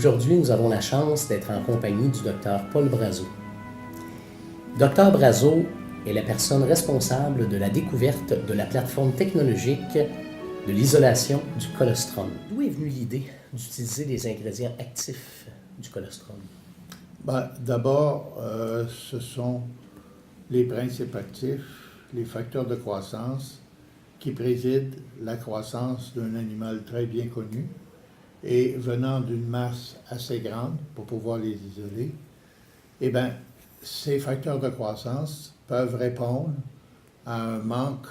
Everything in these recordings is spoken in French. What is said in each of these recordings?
Aujourd'hui, nous avons la chance d'être en compagnie du docteur Paul Brazeau. Dr Brazeau est la personne responsable de la découverte de la plateforme technologique de l'isolation du colostrum. D'où est venue l'idée d'utiliser les ingrédients actifs du colostrum? D'abord, ce sont les principes actifs, les facteurs de croissance qui président la croissance d'un animal très bien connu et venant d'une masse assez grande pour pouvoir les isoler. Ces facteurs de croissance peuvent répondre à un manque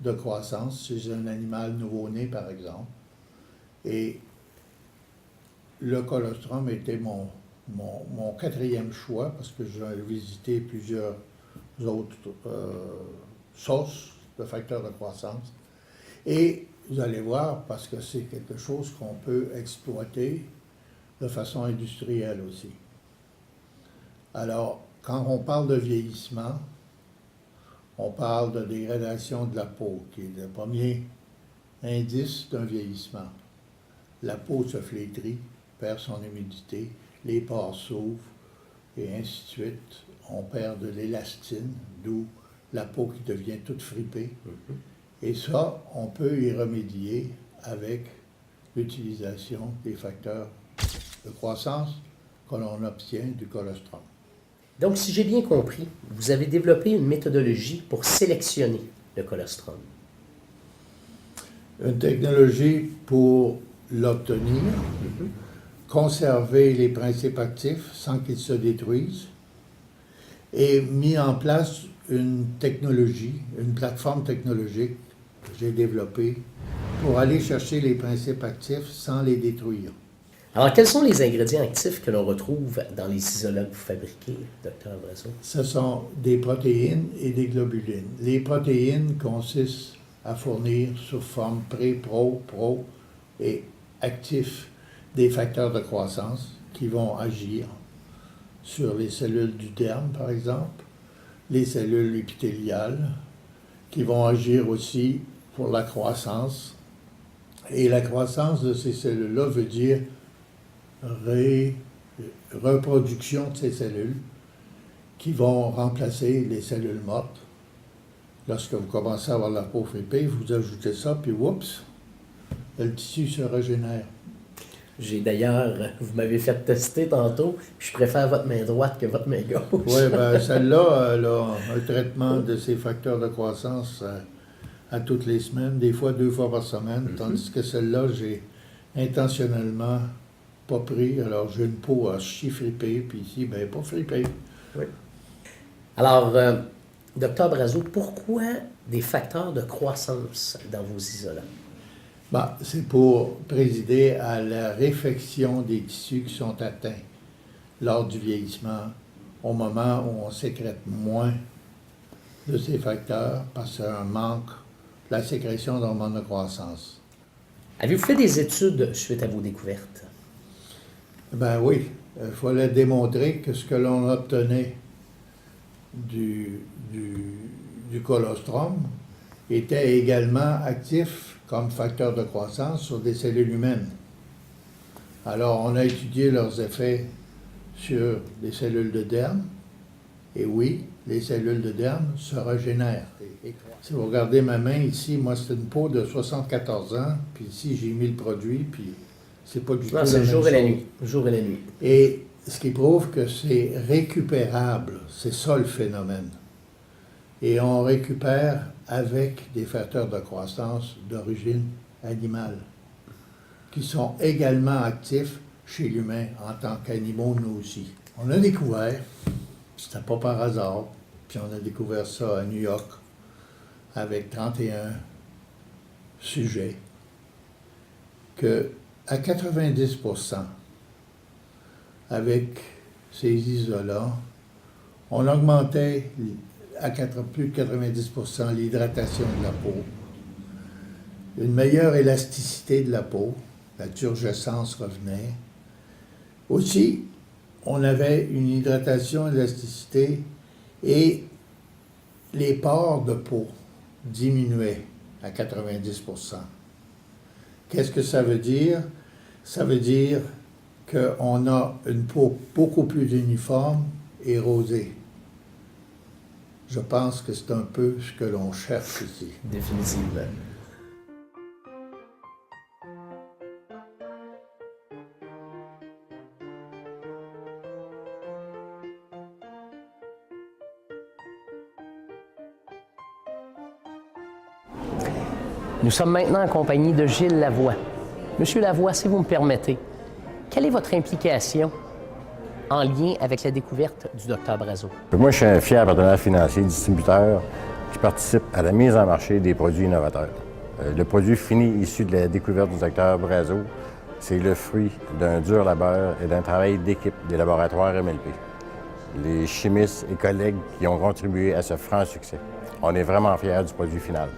de croissance chez un animal nouveau-né, par exemple. Et le colostrum était mon quatrième choix parce que j'ai visité plusieurs autres sources de facteurs de croissance. Et vous allez voir, parce que c'est quelque chose qu'on peut exploiter de façon industrielle aussi. Alors, quand on parle de vieillissement, on parle de dégradation de la peau, qui est le premier indice d'un vieillissement. La peau se flétrit, perd son humidité, les pores s'ouvrent, et ainsi de suite. On perd de l'élastine, d'où la peau qui devient toute fripée. Et ça, on peut y remédier avec l'utilisation des facteurs de croissance que l'on obtient du colostrum. Donc, si j'ai bien compris, vous avez développé une méthodologie pour sélectionner le colostrum. Une technologie pour l'obtenir, conserver les principes actifs sans qu'ils se détruisent, et mis en place une technologie, une plateforme technologique que j'ai développée pour aller chercher les principes actifs sans les détruire. Alors, quels sont les ingrédients actifs que l'on retrouve dans les isolants que vous fabriquez, Dr Brazeau? Ce sont des protéines et des globulines. Les protéines consistent à fournir sous forme pro et actifs des facteurs de croissance qui vont agir sur les cellules du derme, par exemple, les cellules épithéliales, qui vont agir aussi pour la croissance. Et la croissance de ces cellules-là veut dire reproduction de ces cellules qui vont remplacer les cellules mortes. Lorsque vous commencez à avoir la peau fripée, vous ajoutez ça, puis oups, le tissu se régénère. J'ai d'ailleurs, vous m'avez fait tester tantôt, je préfère votre main droite que votre main gauche. Oui, celle-là, elle a un traitement de ces facteurs de croissance à toutes les semaines, des fois 2 fois par semaine, tandis que celle-là, j'ai intentionnellement pas pris. Alors, j'ai une peau archi fripée, puis ici, pas fripée. Oui. Alors, Dr Brazeau, pourquoi des facteurs de croissance dans vos isolants? C'est pour présider à la réfection des tissus qui sont atteints lors du vieillissement, au moment où on sécrète moins de ces facteurs parce qu'il y a un manque de la sécrétion d'hormones de croissance. Avez-vous fait des études suite à vos découvertes? Oui, il fallait démontrer que ce que l'on obtenait du colostrum était également actif comme facteur de croissance sur des cellules humaines. Alors, on a étudié leurs effets sur les cellules de derme, et oui, les cellules de derme se régénèrent. Si vous regardez ma main ici, moi c'est une peau de 74 ans, puis ici j'ai mis le produit, puis c'est pas du tout la même chose. C'est le jour et la nuit. Le jour et la nuit. Et ce qui prouve que c'est récupérable, c'est ça le phénomène. Et on récupère avec des facteurs de croissance d'origine animale, qui sont également actifs chez l'humain en tant qu'animaux, nous aussi. On a découvert, c'était pas par hasard, puis on a découvert ça à New York, avec 31 sujets, que à 90%, avec ces isolants, on augmentait à plus de 90% l'hydratation de la peau, une meilleure élasticité de la peau, la turgescence revenait. Aussi, on avait une hydratation, élasticité et les pores de peau diminuaient à 90%. Qu'est-ce que ça veut dire? Ça veut dire qu'on a une peau beaucoup plus uniforme et rosée. Je pense que c'est un peu ce que l'on cherche ici. Définitivement. Nous sommes maintenant en compagnie de Gilles Lavoie. Monsieur Lavoie, si vous me permettez, quelle est votre implication en lien avec la découverte du Dr Brazeau? Moi, je suis un fier partenaire financier, distributeur, qui participe à la mise en marché des produits innovateurs. Le produit fini issu de la découverte du Dr Brazeau, c'est le fruit d'un dur labeur et d'un travail d'équipe des laboratoires MLP. Les chimistes et collègues qui ont contribué à ce franc succès. On est vraiment fiers du produit final.